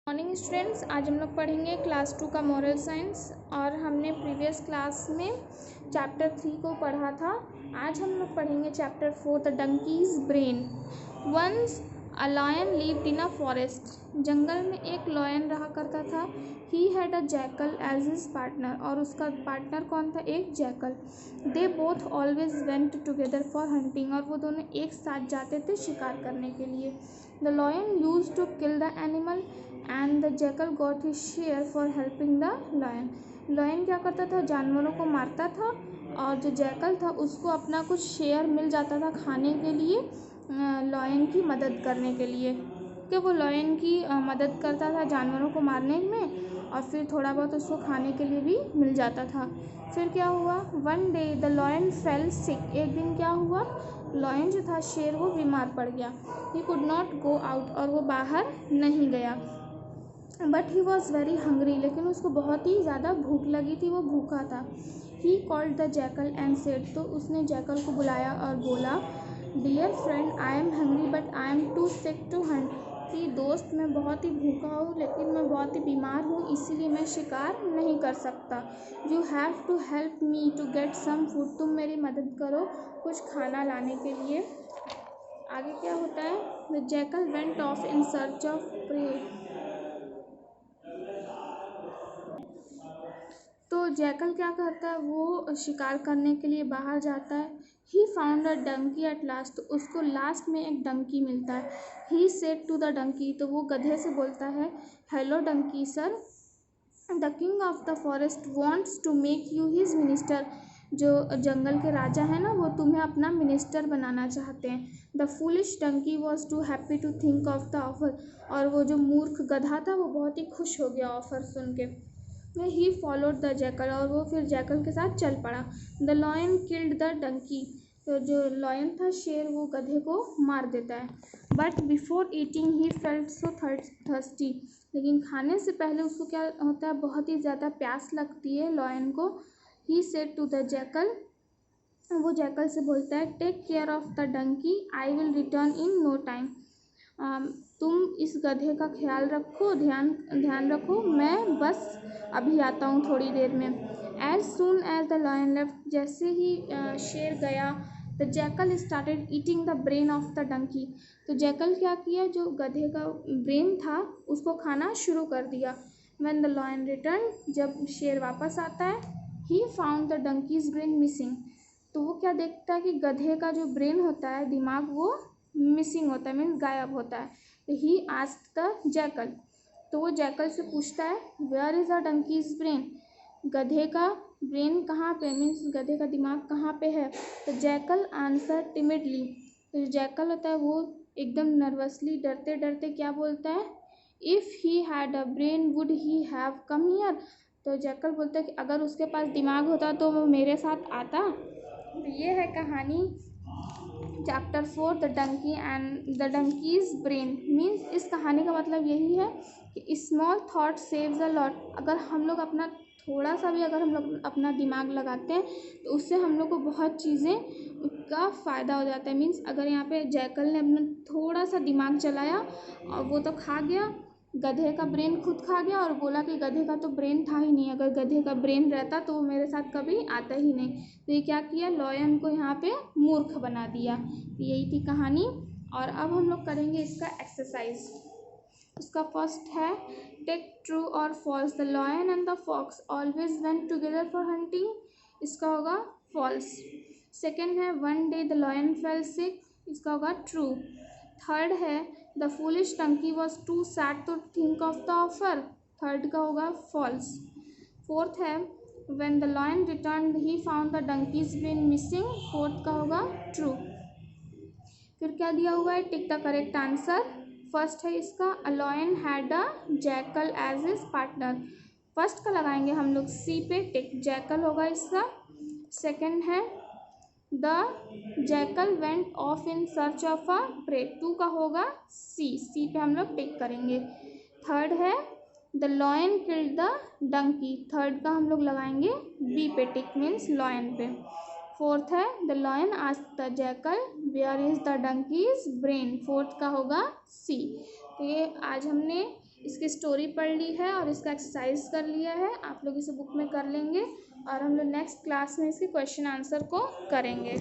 Morning students, आज हम लोग पढ़ेंगे क्लास 2 का मॉरल साइंस। और हमने प्रीवियस क्लास में चैप्टर 3 को पढ़ा था। आज हम लोग पढ़ेंगे chapter 4 the donkey's brain. Once a lion lived in a forest. जंगल में एक लॉयन रहा करता था। He had a jackal as his partner, और उसका पार्टनर कौन था? एक jackal. They both always went together for hunting, और वो दोनों एक साथ जाते थे शिकार करने के लिए। The lion use to kill the animal and the jackal got his share for helping the lion. Lion क्या करता था? जानवरों को मारता था, और जो जैकल था उसको अपना कुछ शेयर मिल जाता था खाने के लिए, लॉयन की मदद करने के लिए। कि वो लॉयन की मदद करता था जानवरों को मारने में, और फिर थोड़ा बहुत उसको खाने के लिए भी मिल जाता था। फिर क्या हुआ? One day the lion fell सिक। एक दिन क्या हुआ? लॉयन जो था, शेर, वो बीमार पड़ गया। He could not go out, और वो बाहर नहीं गया। But he was very hungry, लेकिन उसको बहुत ही ज़्यादा भूख लगी थी, वो भूखा था। He called the jackal and said, तो उसने जैकल को बुलाया और बोला, dear friend, I am hungry but I am too sick to hunt. कि दोस्त, मैं बहुत ही भूखा हूँ, लेकिन मैं बहुत ही बीमार हूँ, इसीलिए मैं शिकार नहीं कर सकता। You have to help me to get some food. तुम मेरी मदद करो कुछ खाना लाने के लिए। आगे क्या होता है? The jackal went off in search of prey. तो जैकल क्या करता है? वो शिकार करने के लिए बाहर जाता है। He found a donkey at last, तो उसको लास्ट में एक डंकी मिलता है। He said to the donkey, तो वो गधे से बोलता है, hello donkey sir, the king of the forest wants to make you his minister. जो जंगल के राजा है ना, वो तुम्हें अपना मिनिस्टर बनाना चाहते हैं। The foolish donkey was too happy to think of the offer, और वो जो मूर्ख गधा था वो बहुत ही खुश हो गया ऑफर सुन के। ही फॉलोड द जैकल, और वो फिर जैकल के साथ चल पड़ा। The lion killed the donkey, तो जो लॉयन था, शेर, वो गधे को मार देता है। But before eating he felt so thirsty, लेकिन खाने से पहले उसको क्या होता है? बहुत ही ज़्यादा प्यास लगती है लॉयन को। He said to the jackal, वो जैकल से बोलता है, take care of the donkey, I will return in no time. तुम इस गधे का ख्याल रखो, ध्यान रखो, मैं बस अभी आता हूँ थोड़ी देर में। As soon as the lion left, जैसे ही शेर गया, the jackal started eating the brain of the donkey, तो जैकल क्या किया? जो गधे का ब्रेन था उसको खाना शुरू कर दिया। व्हेन द लॉयन रिटर्न, जब शेर वापस आता है, he found the donkey's brain missing, तो वो क्या देखता है कि गधे का जो ब्रेन होता है, दिमाग, वो मिसिंग होता है, मीन्स गायब होता है। तो ही आस्क्ड द जैकल, तो वो जैकल से पूछता है, where is the donkey's brain, गधे का ब्रेन कहाँ पे, मीन्स गधे का दिमाग कहाँ पे है। तो जैकल आंसर टिमिडली, तो जो जैकल होता है वो एकदम नर्वसली, डरते डरते क्या बोलता है, if he had a brain would he have come here. तो जैकल बोलता है कि अगर उसके पास दिमाग होता तो वो मेरे साथ आता। तो ये है कहानी chapter 4 the donkey and the donkey's brain. Means इस कहानी का मतलब यही है कि small thought saves a lot. अगर हम लोग अपना थोड़ा सा भी, अगर हम लोग अपना दिमाग लगाते हैं तो उससे हम लोग को बहुत चीज़ें का फ़ायदा हो जाता है। मीन्स अगर यहाँ पे जैकल ने अपना थोड़ा सा दिमाग चलाया और वो तो खा गया, गधे का ब्रेन खुद खा गया, और बोला कि गधे का तो ब्रेन था ही नहीं, अगर गधे का ब्रेन रहता तो वो मेरे साथ कभी आता ही नहीं। तो ये क्या किया? लॉयन को यहाँ पे मूर्ख बना दिया। तो यही थी कहानी। और अब हम लोग करेंगे इसका एक्सरसाइज। उसका फर्स्ट है, टेक ट्रू और false. The lion and the fox always went together for hunting, इसका होगा फॉल्स। सेकेंड है, one day the lion fell sick, इसका होगा ट्रू। थर्ड है, the foolish donkey was too sad to think of the offer, third का होगा false. Fourth है, when the lion return he found the donkey's brain missing, fourth का होगा true. फिर क्या दिया हुआ है? टिक द करेक्ट आंसर। फर्स्ट है इसका, a lion had a jackal as his partner, first का लगाएंगे हम लोग सी पे टिक, जैकल होगा इसका। सेकंड है, the jackal went off in search of a prey, two का होगा सी पे हम लोग टिक करेंगे। थर्ड है, the lion killed the donkey, third का हम लोग लगाएंगे बी पे टिक, मीन्स लॉयन पे। फोर्थ है, the lion asked the jackal where is the donkey's brain, fourth का होगा सी। तो ये आज हमने इसकी स्टोरी पढ़ ली है और इसका एक्सरसाइज कर लिया है। आप लोग इसे बुक में कर लेंगे और हम लोग नेक्स्ट क्लास में इसके क्वेश्चन आंसर को करेंगे।